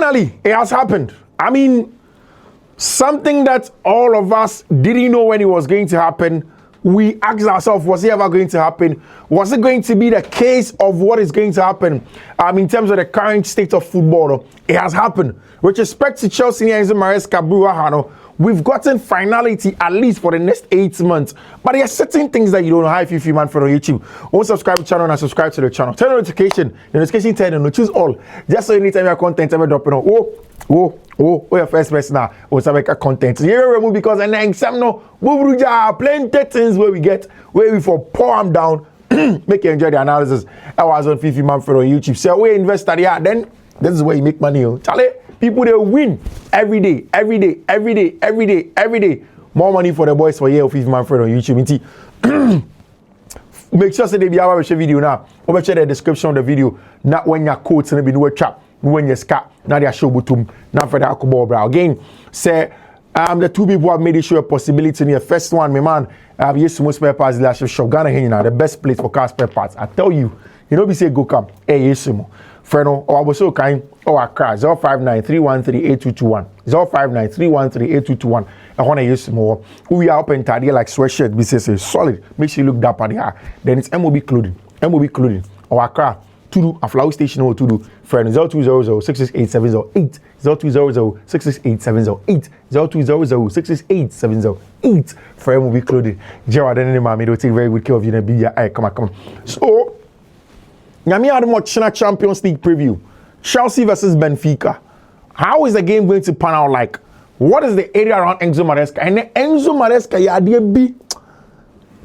Finally, it has happened. I mean, something that all of us didn't know when it was going to happen. We asked ourselves, was it ever going to happen? Was it going to be the case of what is going to happen in terms of the current state of football? It has happened. With respect to Chelsea and Mareska, we've gotten finality at least for the next 8 months. But there are certain things that you don't know. Hi, Fiifi-Manfred on YouTube. Don't subscribe to the channel and subscribe to the channel. Turn on the notification turn on, choose all. Just so anytime your content ever dropping on. Your first person now was have content. You remove because and then some no plenty things where we for pour them down, make you enjoy the analysis. I was on Fiifi-Manfred on YouTube. So we invest at yeah, then this is where you make money. Charlie, people they win every day. More money for the boys for here Fiifi-Manfred on YouTube. Make sure say they be our video now. Over check the description of the video. Not when your quotes and be no trap. When you scat, now they are show butum, now for the alcohol bra. Again, say the two people have made it show a possibility in the first one, my man. Yes, most spare parts dealership shop Ghana here now, the best place for car spare parts. I tell you, we say go come. Hey, yes, mo. Freno, or I was so kind, or I cry 059-313-8221. 059-313-8221. I want to use more. We are open to like sweatshirt, business is solid. Make sure you look dapper there. Then it's MOB clothing. Or I cry. To a flower station or to do friend 0200-668-708 0200-668-708 0200-668-708 friend will be clothing. Gerard and Mammy will take very good care of you and be your eye. Come on. So Yami Adamo Champions League preview. Chelsea versus Benfica. How is the game going to pan out like? What is the area around Enzo Mareska? And Enzo Mareska, yeah, be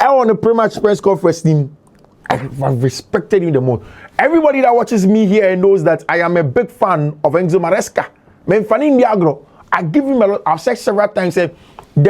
on the pre-match press conference team. I've respected him the most. Everybody that watches me here knows that I am a big fan of Enzo Mareska. I give him a lot. I've said several times, the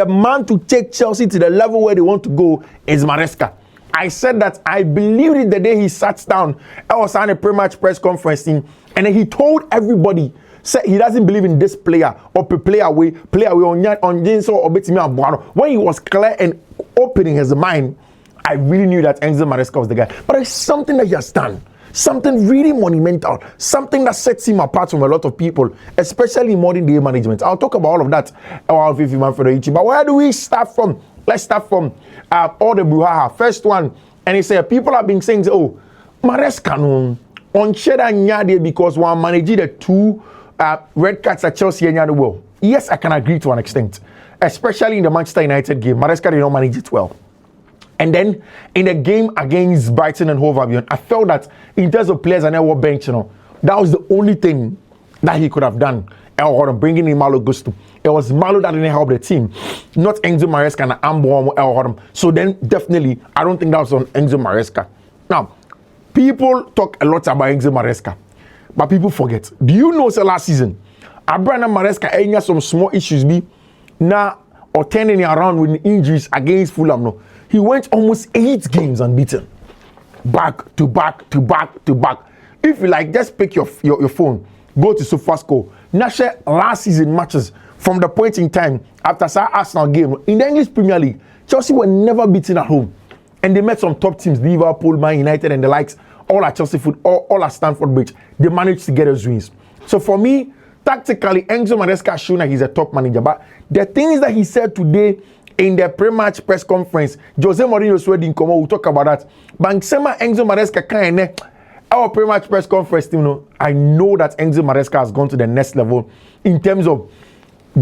man to take Chelsea to the level where they want to go is Mareska. I said that I believed it the day he sat down. I was on a pre-match press conference team, and then he told everybody, said he doesn't believe in this player or play away on Jinso or Betimi Abuano. When he was clear and opening his mind, I really knew that Enzo Mareska was the guy. But it's something that he has done. Something really monumental. Something that sets him apart from a lot of people, especially in modern day management. I'll talk about all of that on Fiifi-Manfred. But where do we start from? Let's start from all the brouhaha. First one, and he said, people have been saying, oh, Mareska no, on Cheddar Nyade because one managed the two red cards at Chelsea and Nyade well. Yes, I can agree to an extent. Especially in the Manchester United game. Mareska did not manage it well. And then in the game against Brighton and Hove Albion, I felt that in terms of players and our bench, that was the only thing that he could have done. Bringing in Malo Gusto. It was Malo that didn't help the team, not Enzo Mareska and Ambo El Hodom. So then definitely, I don't think that was on Enzo Mareska. Now, people talk a lot about Enzo Mareska, but people forget. Do you know last season, Abraham Mareska had some small issues now or turning around with injuries against Fulham? No. He went almost 8 games unbeaten. Back to back. If you like, just pick your phone, go to SofaScore. Nasha last season matches from the point in time after Arsenal game. In the English Premier League, Chelsea were never beaten at home. And they met some top teams, Liverpool, Man United, and the likes, all at Chelsea Foot, all at Stamford Bridge. They managed to get those wins. So for me, tactically, Enzo Mareska has shown that he's a top manager. But the things that he said today, in the pre-match press conference, Jose Mourinho's wedding come we'll talk about that. But Enzo Mareska can our pre-match press conference, I know that Enzo Mareska has gone to the next level in terms of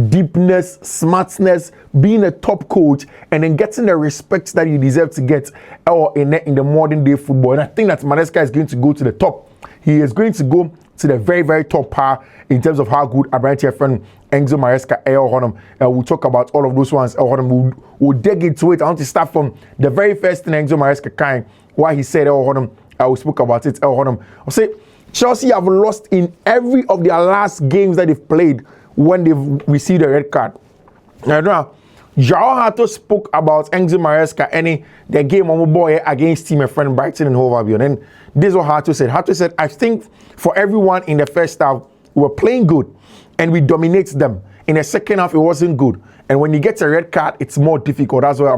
deepness, smartness, being a top coach, and then getting the respect that you deserve to get in the modern day football. And I think that Mareska is going to go to the top. He is going to go to the very, very top par in terms of how good Abrante friend Enzo Mareska we'll talk about all of those ones. We'll dig into it. I want to start from the very first thing Enzo Mareska kind, why he said we spoke about it. I'll say Chelsea have lost in every of their last games that they've played when they've received a red card. Now, Joao Hato spoke about Enzo Mareska and the game on boy against team and friend Brighton and Hove Albion. And this is what Hato said. Hato said, I think for everyone in the first half, we were playing good and we dominate them. In the second half, it wasn't good. And when you get a red card, it's more difficult. That's why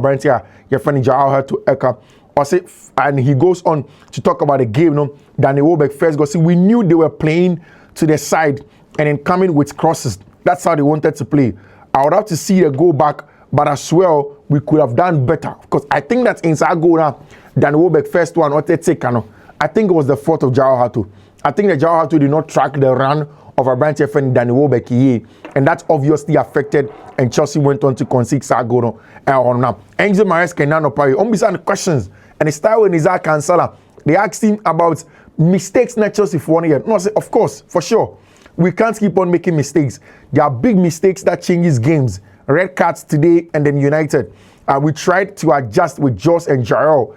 your friend Joao Hato and he goes on to talk about the game. Danny Welbeck first goal. See, we knew they were playing to the side and then coming with crosses. That's how they wanted to play. I would have to see the go back, but as well, we could have done better. Because I think that inside goal now, Dan Welbeck first one, or take, I think it was the fault of João Hato. I think that João Hato did not track the run of a branch and Danny Welbeck here, and that obviously affected, and Chelsea went on to concede Sagono on now. Enzo Mareska and Nano Pari, on questions, and it started with Isaac and Salah. They asked him about mistakes not Chelsea for 1 year. No, I said, of course, for sure. We can't keep on making mistakes. There are big mistakes that changes games. Red cards today and then United. We tried to adjust with Joss and Jarrell,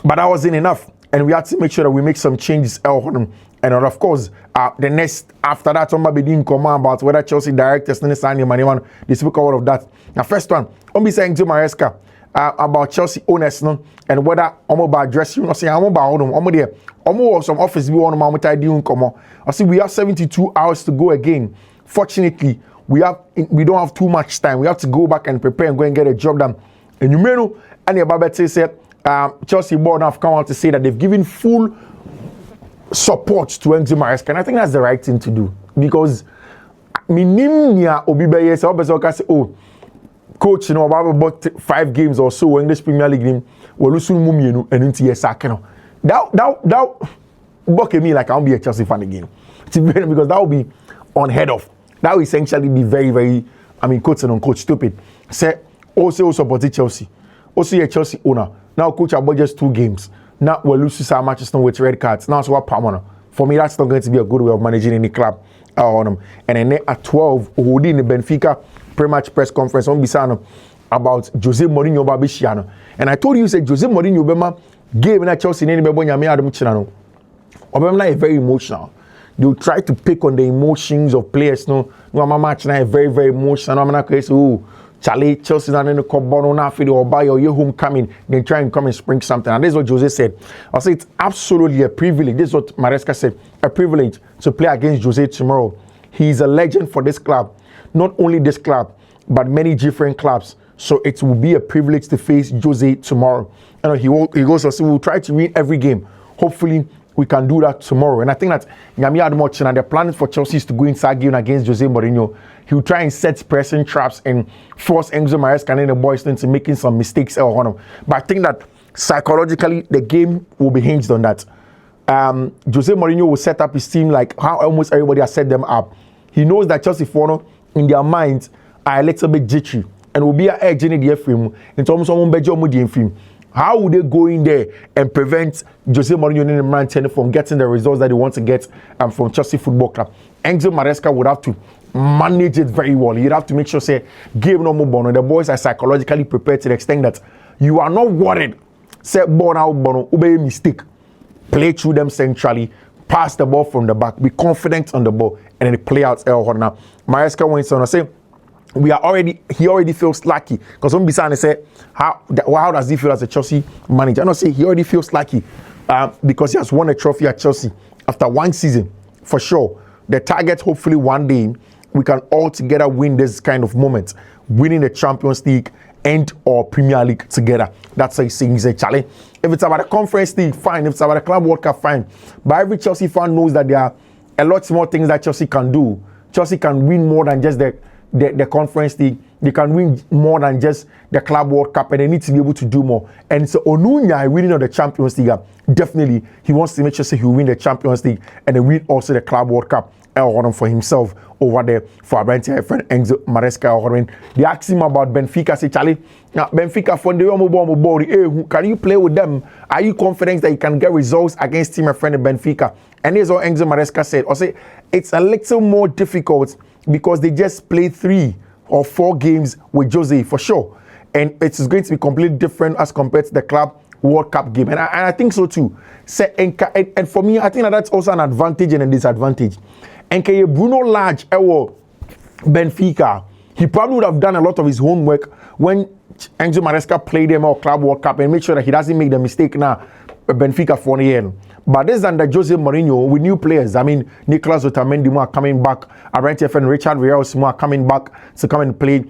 but that wasn't enough. And we had to make sure that we make some changes. And of course, the next after that, somebody didn't come about whether Chelsea directors and they spoke all of that. Now, first one, I'm be saying to Mareska about Chelsea owners and whether I'm about dressing. I say I'm about them. I'm there. I'm some office. We want to come. I see we have 72 hours to go again. Fortunately, we don't have too much time. We have to go back and prepare and go and get a job done. And you may know, and Babette said Chelsea board have come out to say that they've given full support to Enzo Mareska, and I think that's the right thing to do because coach, about 5 games or so English Premier League game, we're losing Mumienu and into Yesakeno. That buck me like I won't be a Chelsea fan again. Because that will be unheard of. That will essentially be very, very, coach and uncoach stupid. Say, also supported Chelsea. Also a Chelsea owner. Now coach about just 2 games. Now we're losing some matches with red cards. Now it's what Pamona. For me, that's not going to be a good way of managing any club. And then at 12, holding the Benfica pre-match press conference on Bisano about Jose Mourinho Babishiano. And I told you, said Jose Mourinho Bema gave na Chelsea name Bebonya Adam Chinano. Obama is very emotional. They'll try to pick on the emotions of players. No match now is very, very emotional. I'm not going to say, oh, Charlie, Chelsea's not in the cup, but on after or buy your homecoming, then try and come and spring something. And this is what Jose said. I'll say it's absolutely a privilege. This is what Mareska said. A privilege to play against Jose tomorrow. He's a legend for this club. Not only this club, but many different clubs. So it will be a privilege to face Jose tomorrow. And he goes to say we'll try to win every game. Hopefully, we can do that tomorrow. And I think that Nyami Admoch and the plan for Chelsea is to go inside game against Jose Mourinho. He will try and set pressing traps and force Enzo Mareska and the boys into making some mistakes. But I think that psychologically, the game will be hinged on that. Jose Mourinho will set up his team like how almost everybody has set them up. He knows that Chelsea in their minds are a little bit jittery and will be an edge in the frame in terms of the film. How would they go in there and prevent Jose Mourinho and Manchester from getting the results that they want to get from Chelsea Football Club? Enzo Mareska would have to manage it very well. You'd have to make sure, say, game no more bono. The boys are psychologically prepared to the extent that you are not worried. Say, born out bono, obey a mistake. Play through them centrally, pass the ball from the back, be confident on the ball, and then play out now. Mareska went on to say, he already feels lucky because when Bisane said how does he feel as a Chelsea manager? I don't say he already feels lucky because he has won a trophy at Chelsea after 1 season for sure. The target, hopefully one day we can all together win this kind of moment, winning the Champions League and or Premier League together. That's how he's saying, he's a challenge. If it's about the Conference League, fine. If it's about the Club World Cup, fine. But every Chelsea fan knows that there are a lot more things that Chelsea can do. Chelsea can win more than just the Conference League. They can win more than just the Club World Cup, and they need to be able to do more. And so Onunya winning of the Champions League, definitely he wants to make sure he will win the Champions League and then win also the Club World Cup for himself over there for our friend Enzo Mareska. They asked him about Benfica. Say, Charlie, now Benfica for the can you play with them? Are you confident that you can get results against team friend Benfica? And here's what Enzo Mareska said. I say it's a little more difficult because they just played 3 or 4 games with Jose for sure, and it is going to be completely different as compared to the Club World Cup game, and I think so too. And for me, I think that's also an advantage and a disadvantage. And Bruno Lage Benfica, he probably would have done a lot of his homework when Enzo Mareska played them or Club World Cup and make sure that he doesn't make the mistake now Benfica for the year. But this is under Jose Mourinho with new players. I mean, Nicolas Otamendi are coming back. Arantieff and Richard Rios are coming back to come and play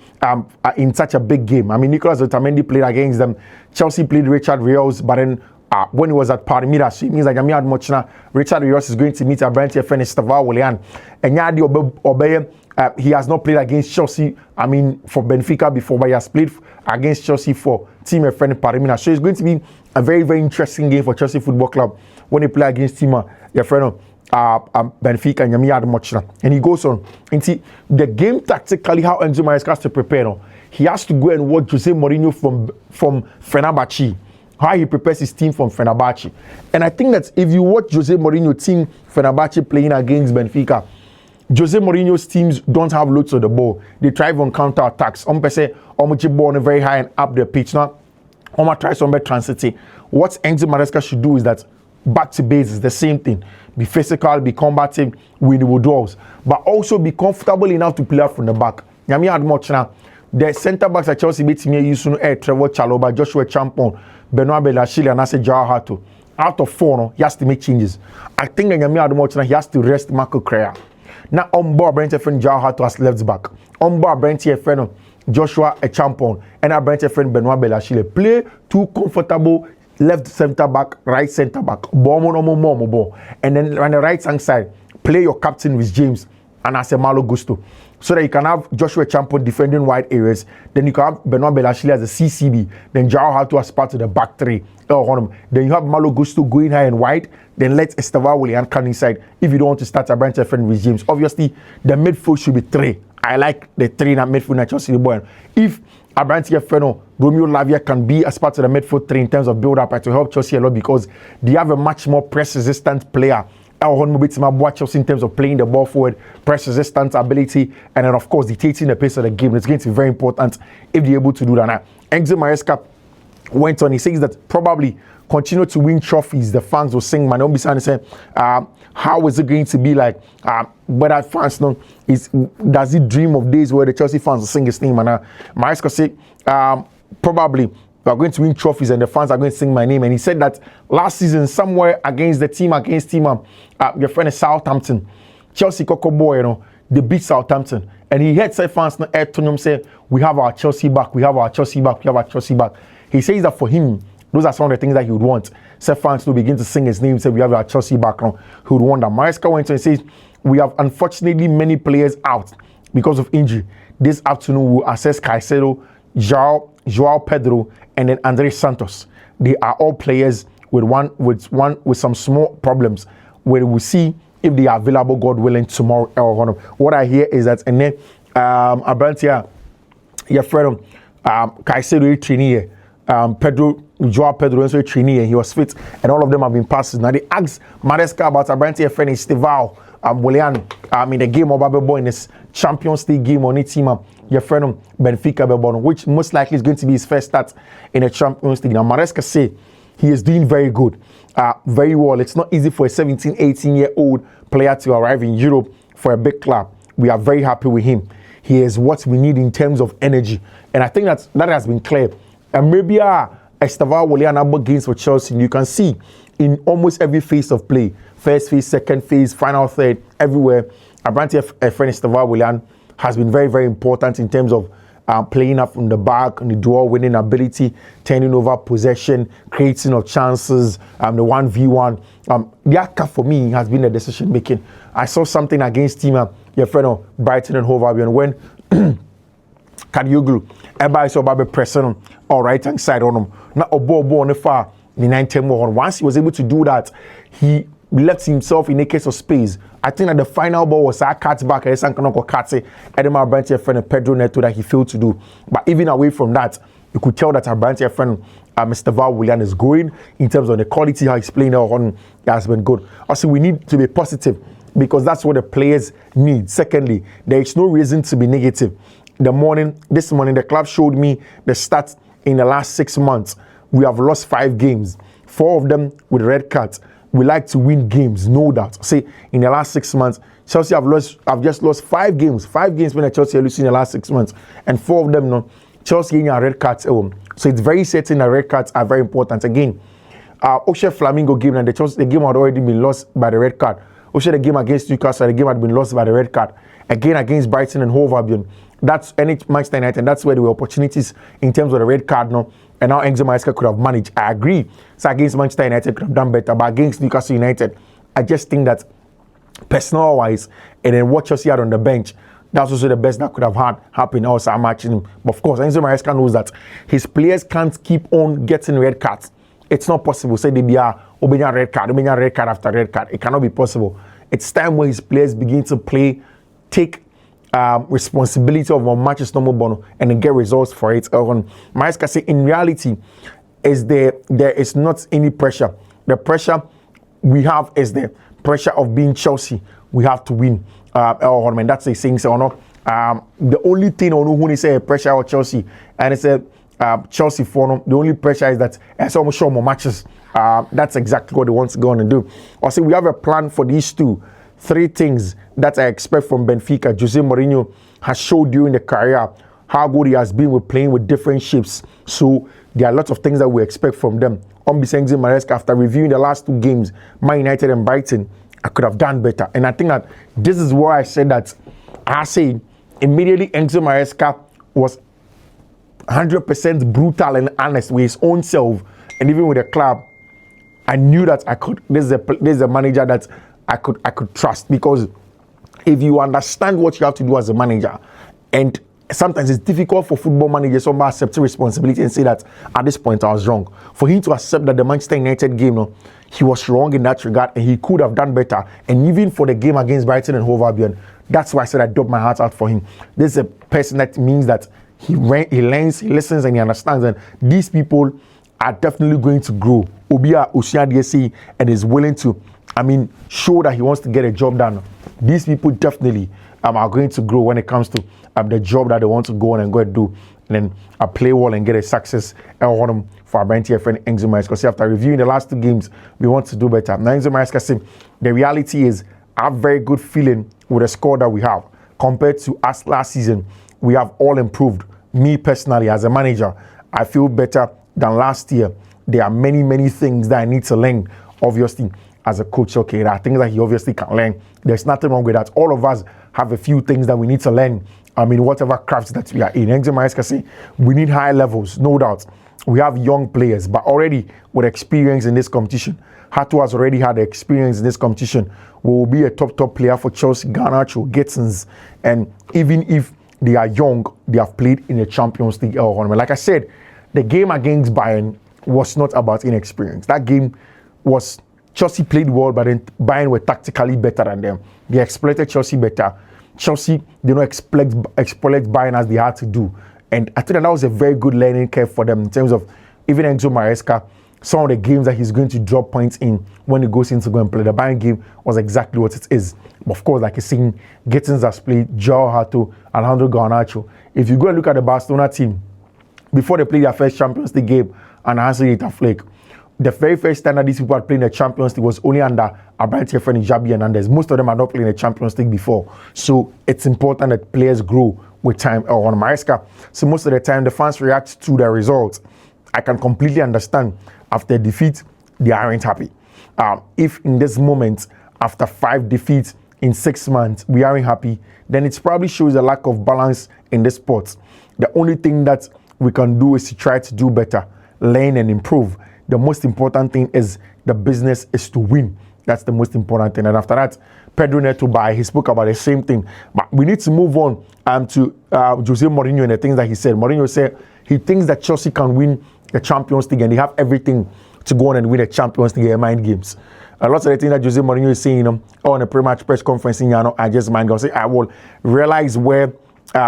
in such a big game. I mean, Nicolas Otamendi played against them. Chelsea played Richard Rios, but then when he was at Parimira. So it means like Nyame Admochina, Richard Rios is going to meet a brand new friend Estevao Willian. And Yadi Obeye, he has not played against Chelsea, for Benfica before, but he has played against Chelsea for team friend Parimira. So it's going to be a very, very interesting game for Chelsea Football Club when they play against team friend Benfica and Nyame Admochina. And he goes on. And see, the game tactically, how Enzo Mareska has to prepare, he has to go and watch Jose Mourinho from Fenerbahce, how he prepares his team from Fenerbahce. And I think that if you watch Jose Mourinho team Fenerbahce playing against Benfica, Jose Mourinho's teams don't have loads of the ball. They thrive on counter attacks. Say ball on very high and up the pitch. Now, try some better transit. What Enzo Mareska should do is that back to base is the same thing. Be physical, be combative, win the withdrawals, but also be comfortable enough to play out from the back. Nyame Admochina, the centre backs at Chelsea beat me used to Trevor Chalobah, Joshua Champon, Benoit Belachile, and Ase Joao Hato. Out of 4, he has to make changes. I think that Nyame Admochina, he has to rest Marco Correa. Now on board Brent friend Joao Hato as left back. On board Brent friend Joshua Champon and our Brent friend Benoit Belachile. Play two comfortable left centre back, right centre back. Ball. And then on the right hand side, play your captain with James and as a Malo Gusto. So that you can have Joshua Champon defending wide areas. Then you can have Benoit Belachile as a CCB. Then Joao Hato as part of the back three. Then you have Malo Gusto going high and wide. Then let Estevao Willian come inside if you don't want to start a branch friend with James. Obviously, the midfield should be 3. I like the 3 in that midfield at Chelsea. If a branch friend Romeo Lavia can be as part of the midfield 3 in terms of build-up, it will help Chelsea a lot because they have a much more press-resistant player. Chelsea in terms of playing the ball forward, press-resistant ability, and then of course dictating the pace of the game. It's going to be very important if they're able to do that. Now, Enzo Mareska went on. He says that probably continue to win trophies. The fans will sing. Man, don't be saying, how is it going to be like? Whether fans know does he dream of days where the Chelsea fans will sing his name? And Mareska said, probably we are going to win trophies and the fans are going to sing my name. And he said that last season, somewhere against your friend is Southampton, Chelsea Coco Boy, they beat Southampton. And he heard say fans say, we have our Chelsea back, we have our Chelsea back, we have our Chelsea back. He says that for him, those are some of the things that he would want. Say fans to begin to sing his name, say we have our Chelsea back now. He would want that. Mareska went and says, we have unfortunately many players out because of injury. This afternoon we'll assess Caicedo, Joao Pedro, and then Andres Santos. They are all players with some small problems. Where we'll see if they are available, God willing, tomorrow. What I hear is that and then Abrantia, your friend Caicedo training Joao Pedro also training, he was fit, and all of them have been passes. Now they asked Mareska about Abrantia friend Estevao Willian in the game of Babebo in this Champions League game on its team. Your friend Benfica, which most likely is going to be his first start in the Champions League. Now, Mareska say he is doing very good, very well. It's not easy for a 17, 18-year-old player to arrive in Europe for a big club. We are very happy with him. He is what we need in terms of energy. And I think that has been clear. And maybe Estevao Willian games for Chelsea, you can see in almost every phase of play, first phase, second phase, final third, everywhere, Abrantia friend Estevao Willian has been very, very important in terms of playing up from the back, and the dual winning ability, turning over possession, creating of chances, the 1v1. The actor for me has been the decision making. I saw something against team, your friend of Brighton and Hove Albion when Kadioglu, everybody saw Babe pressing on or right hand side on him. Not a ball on the far, the 9-10 more. Once he was able to do that, he left himself in a case of space. I think that the final ball was a cut back. And Edemar Brandt friend Pedro Neto that he failed to do. But even away from that, you could tell that our Brandt friend Mr. Val Willian is going in terms of the quality how he's playing on has been good. Also, we need to be positive because that's what the players need. Secondly, there is no reason to be negative. This morning, the club showed me the stats in the last 6 months. We have lost 5 games, 4 of them with red cards. We like to win games, no doubt. See, in the last 6 months, Chelsea have just lost 5 games. 5 games when Chelsea are losing in the last 6 months. And 4 of them, Chelsea getting red cards. So it's very certain that red cards are very important. Again, Oshe Flamingo game, and the game had already been lost by the red card. Oshe, the game against Newcastle, the game had been lost by the red card. Again, against Brighton and Hove Albion. That's any Manchester United, and that's where there were opportunities in terms of the red card. and now Enzo Mareska could have managed. I agree. So against Manchester United could have done better, but against Newcastle United, I just think that personnel-wise, and then what Chelsea had on the bench, that's also the best that could have happened. Also, I'm matching him. But of course, Enzo Mareska knows that his players can't keep on getting red cards. It's not possible. Say they are obeying red card after red card. It cannot be possible. It's time where his players begin to play, take responsibility of what matches normal bono and then get results for it. Mareska say in reality, there is not any pressure. The pressure we have is the pressure of being Chelsea. We have to win. That's a saying. So no. The only thing I know when he say pressure of Chelsea, and it's a Chelsea for no, the only pressure is that it's almost show more matches. That's exactly what they want to go on and do. I say we have a plan for these three things that I expect from Benfica. Jose Mourinho has showed during the career how good he has been with playing with different shapes. So there are lots of things that we expect from them. Enzo Mareska, after reviewing the last 2 games, Man United and Brighton, I could have done better. And I think that this is why I said that. I say immediately Enzo Mareska was 100% brutal and honest with his own self, and even with the club. I knew that I could. This is a manager that I could trust, because if you understand what you have to do as a manager, and sometimes it's difficult for football managers to accept responsibility and say that at this point I was wrong. For him to accept that the Manchester United game, he was wrong in that regard, and he could have done better. And even for the game against Brighton and Hove Albion, that's why I said I dropped my heart out for him. This is a person that means that he learns, he listens, and he understands. And these people are definitely going to grow. Obia Ocean and is willing to, show that he wants to get a job done. These people definitely are going to grow when it comes to the job that they want to go on and go and do, and then play well and get a success for our Benfica friend Enzo Mareska. Because after reviewing the last 2 games, we want to do better. Now Enzo Mareska said the reality is I have very good feeling with the score that we have compared to us last season. We have all improved. Me personally, as a manager, I feel better than last year. There are many things that I need to learn, obviously, as a coach. Okay, there are things that he obviously can learn. There's nothing wrong with that. All of us have a few things that we need to learn. Whatever crafts that we are in. Enzo Mareska say we need high levels, no doubt. We have young players, but already with experience in this competition. Hato has already had experience in this competition. We will be a top player for Chelsea, Garnacho, Gittins, and even if they are young, they have played in the Champions League. Like I said, the game against Bayern was not about inexperience. That game was Chelsea played well, but then Bayern were tactically better than them. They exploited Chelsea better. Chelsea, they don't exploit Bayern as they had to do. And I think that was a very good learning curve for them in terms of even Enzo Mareska, some of the games that he's going to drop points in when he goes in to go and play. The Bayern game was exactly what it is. But of course, like you're saying, Gittins has played, Joao Hato, Alejandro Garnacho. If you go and look at the Barcelona team, before they played their first Champions League game and Hansi Flick, the very first time that these people had played in the Champions League was only under Abrante friend Xabi Hernandez. Most of them had not played in the Champions League before. So it's important that players grow with time on Mareska. So most of the time, the fans react to the results. I can completely understand. After defeat, they aren't happy. If in this moment, after 5 defeats in 6 months, we aren't happy, then it probably shows a lack of balance in the sport. The only thing that we can do is to try to do better, learn and improve. The most important thing is the business is to win. That's the most important thing. And after that, Pedro Neto, he spoke about the same thing. But we need to move on to Jose Mourinho and the things that he said. Mourinho said he thinks that Chelsea can win the Champions League and they have everything to go on and win the Champions League in mind games. A lot of the things that Jose Mourinho is saying on a pre-match press conference, I just mind going to say, I will realize where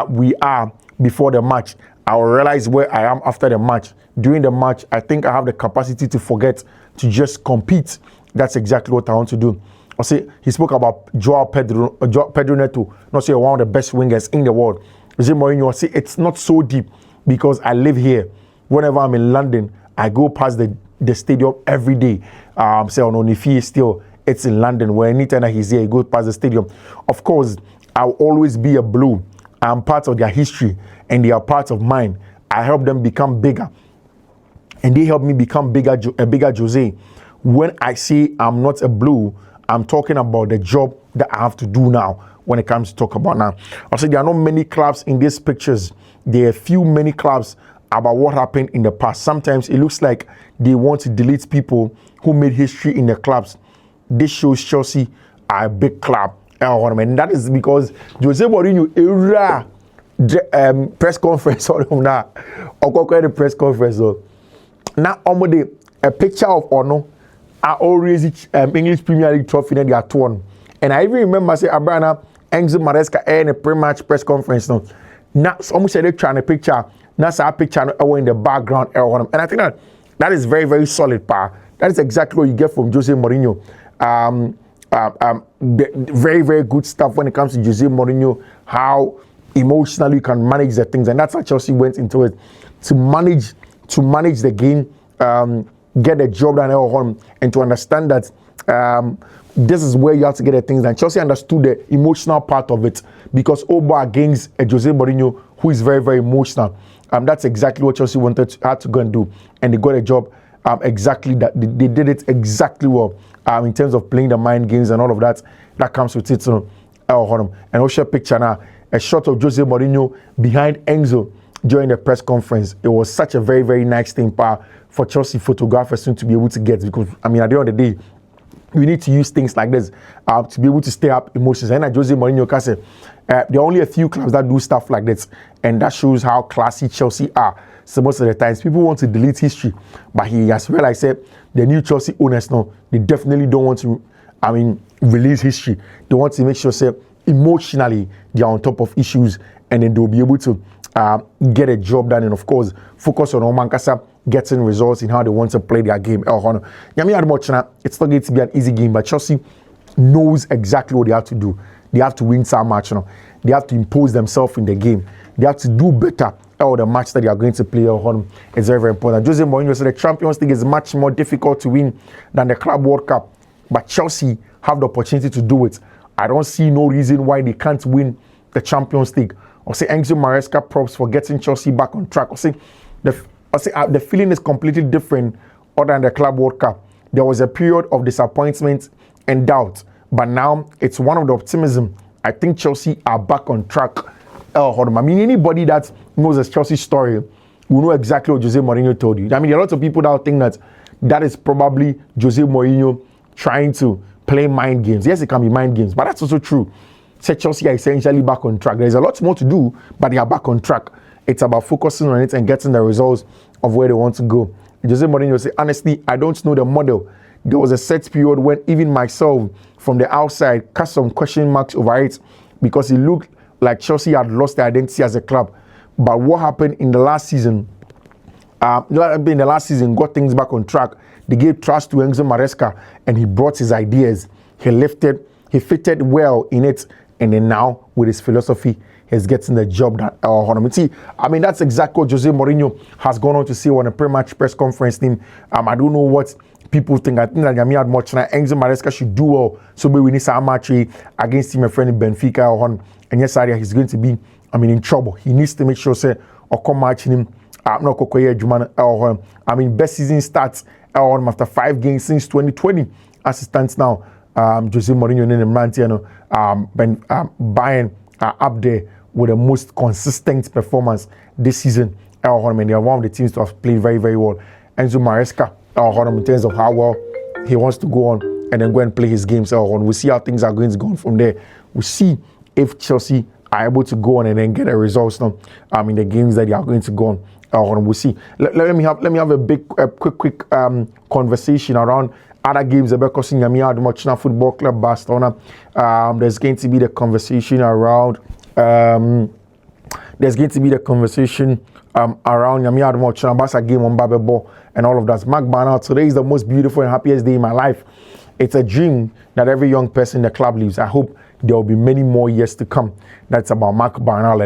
we are before the match. I will realize where I am after the match. During the match, I think I have the capacity to forget to just compete. That's exactly what I want to do. I say he spoke about Pedro Neto, not say one of the best wingers in the world. Jose Mourinho, I say it's not so deep because I live here. Whenever I'm in London, I go past the stadium every day. Say on Onifi still, it's in London. Where anytime that he's here, he goes past the stadium. Of course, I'll always be a Blue. I'm part of their history, and they are part of mine. I help them become bigger, and they help me become a bigger Jose. When I say I'm not a Blue, I'm talking about the job that I have to do now. When it comes to talk about now, I say there are not many clubs in these pictures. There are many clubs about what happened in the past. Sometimes it looks like they want to delete people who made history in the clubs. This shows Chelsea are a big club. And that is because Jose Mourinho era press conference or the press conference. Now, a picture of Ono are always English Premier League trophy that they are torn. And I even remember say Abrana Enzo Mareska in a pre-match press conference. Now, almost said they trying a picture. Now, a picture in the background. And I think that is very, very solid, pa. That is exactly what you get from Jose Mourinho. Very, very good stuff when it comes to Jose Mourinho, how emotionally you can manage the things. And that's how Chelsea went into it, to manage the game, get the job done, and to understand that this is where you have to get the things done. Chelsea understood the emotional part of it because over against Jose Mourinho, who is very, very emotional. That's exactly what Chelsea had to go and do. And they got a job exactly that. They did it exactly well in terms of playing the mind games and all of that. That comes with it. And also a picture now, a shot of Jose Mourinho behind Enzo during the press conference. It was such a very, very nice thing for Chelsea photographers to be able to get, because, at the end of the day, we need to use things like this to be able to stay up emotions. And Jose Mourinho can say, there are only a few clubs that do stuff like this, and that shows how classy Chelsea are. So most of the times, people want to delete history, but he has realized that the new Chelsea owners now, they definitely don't want to, release history. They want to make sure, say, emotionally, they are on top of issues, and then they'll be able to get a job done, and of course, focus on Omankasa getting results in how they want to play their game. It's not going to be an easy game, but Chelsea knows exactly what they have to do. They have to win some match. They have to impose themselves in the game. They have to do better the match that they are going to play. It's very, very important. Jose Mourinho said the Champions League is much more difficult to win than the Club World Cup, but Chelsea have the opportunity to do it. I don't see no reason why they can't win the Champions League. Or say Enzo Mareska props for getting Chelsea back on track. Or say the feeling is completely different other than the Club World Cup. There was a period of disappointment and doubt, but now it's one of the optimism. I think Chelsea are back on track. Anybody that knows the Chelsea story will know exactly what Jose Mourinho told you. There are a lot of people that think that is probably Jose Mourinho trying to play mind games. Yes, it can be mind games, but that's also true. So Chelsea are essentially back on track. There's a lot more to do, but they are back on track. It's about focusing on it and getting the results of where they want to go. Jose Mourinho said, honestly, I don't know the model. There was a set period when even myself from the outside cast some question marks over it because it looked like Chelsea had lost their identity as a club. But what happened in the last season, got things back on track. They gave trust to Enzo Mareska and he brought his ideas. He fitted well in it, and then now with his philosophy, he's getting the job done. That's exactly what Jose Mourinho has gone on to say on a pre-match press conference team. I don't know what people think. I think that Yami had much now. Enzo Mareska should do well. So we need some match against him, a friend in Benfica. And yes, he's going to be, in trouble. He needs to make sure, say, or come matching him. Best season starts after 5 games since 2020. As it stands now, Jose Mourinho and Mourinho Bayern are up there with the most consistent performance this season. They are one of the teams to have played very, very well. Enzo Maresca, in terms of how well he wants to go on and then go and play his games. We'll see how things are going to go on from there. We'll see if Chelsea are able to go on and then get the results now in the games that they are going to go on. We'll see. Let me have a quick conversation around other games about causing Yamia Admochina Football Club Barcelona. There's going to be the conversation around around Yamia Admochina Barca game on Babebo and all of that. Mark Barnard, today is the most beautiful and happiest day in my life. It's a dream that every young person in the club lives. I hope there will be many more years to come. That's about Mark Barnard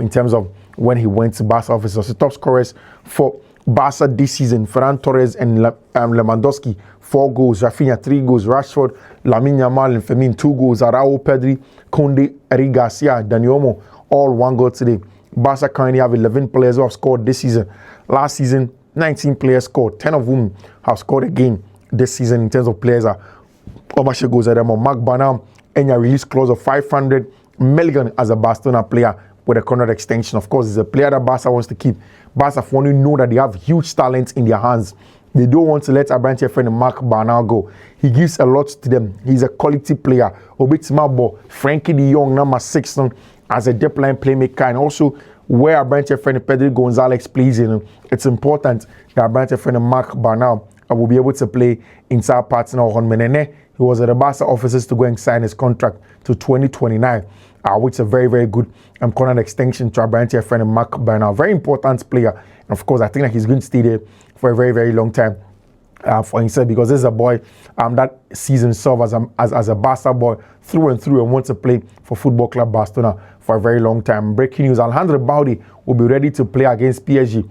in terms of when he went to Barca office. The top scorers for Barca this season: Ferran Torres and Lewandowski, 4 goals; Rafinha, 3 goals; Rashford, Lamine Yamal and Firmino, 2 goals; Araujo, Pedri, Koundé, Eric Garcia, Dani Olmo, all 1 goal today. Barca currently have 11 players who have scored this season. Last season, 19 players scored, 10 of whom have scored again this season in terms of players. Mark Barnard and a release clause of 500 million as a Barcelona player. with a contract extension. Of course, it's a player that Barca wants to keep. Barca want to know that they have huge talent in their hands. They don't want to let Abrante friend Marc Bernal go. He gives a lot to them. He's a quality player. Obitimabo, Frankie de Jong, number 6, as a deep line playmaker, and also where Abrante friend Pedro Gonzalez plays in, it's important that Abrante friend Marc Bernal will be able to play inside partner on Menene. He was at the Barca offices to go and sign his contract to 2029, which is a very, very good contract extension to Abrante friend Marc Bernal. Very important player. And of course, I think that he's going to stay there for a very, very long time for himself, because this is a boy that sees himself as a Barca boy through and through and wants to play for Football Club Barcelona for a very long time. Breaking news, Alejandro Balde will be ready to play against PSG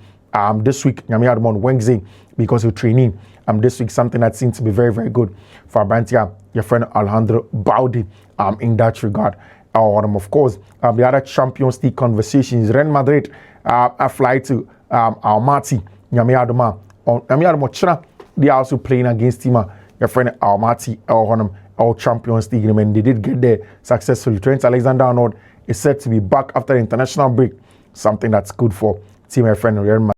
this week, on Wednesday, because he's training this week, something that seems to be very, very good for Abantia, your friend Alejandro Balde in that regard. Of course, the other Champions League conversations, Real Madrid fly to Almaty, they are also playing against him, your friend Almaty, our Champions League, and they did get there successfully. Trent Alexander-Arnold is set to be back after the international break, something that's good for team, my friend Real Madrid.